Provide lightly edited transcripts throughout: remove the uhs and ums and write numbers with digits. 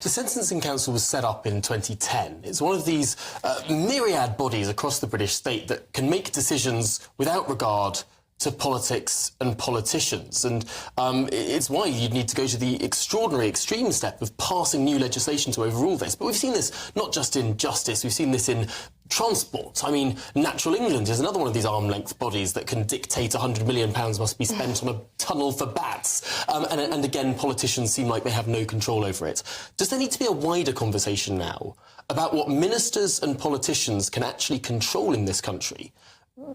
The Sentencing Council was set up in 2010. It's one of these myriad bodies across the British state that can make decisions without regard to politics and politicians. And it's why you'd need to go to the extraordinary, extreme step of passing new legislation to overrule this. But we've seen this not just in justice, we've seen this in transport. I mean, Natural England is another one of these arm-length bodies that can dictate £100 million must be spent on a tunnel for bats. And again, politicians seem like they have no control over it. Does there need to be a wider conversation now about what ministers and politicians can actually control in this country?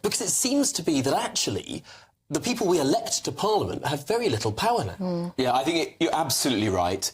Because it seems to be that actually the people we elect to Parliament have very little power now. Yeah, I think you're absolutely right.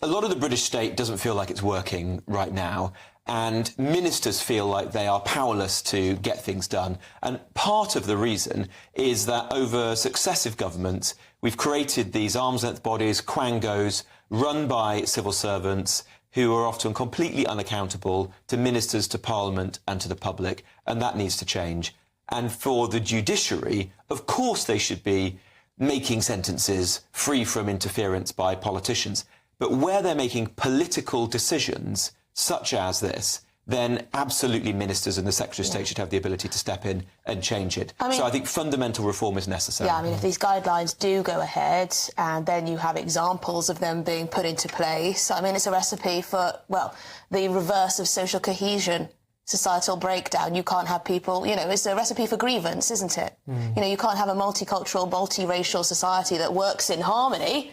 A lot of the British state doesn't feel like it's working right now, and ministers feel like they are powerless to get things done. And part of the reason is that over successive governments, we've created these arm's-length bodies, quangos, run by civil servants who are often completely unaccountable to ministers, to Parliament and to the public, and that needs to change. And for the judiciary, of course they should be making sentences free from interference by politicians. But where they're making political decisions, such as this, then absolutely ministers and the Secretary of State should have the ability to step in and change it. So I think fundamental reform is necessary. Yeah, I mean, if these guidelines do go ahead and then you have examples of them being put into place, I mean, it's a recipe for, well, the reverse of social cohesion. Societal breakdown. You can't have people, you know, it's a recipe for grievance, isn't it? You know, you can't have a multicultural, multiracial society that works in harmony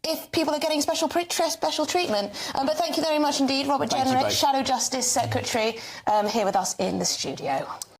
if people are getting special treatment. But thank you very much indeed, Robert Jenrick, Shadow Justice Secretary, here with us in the studio.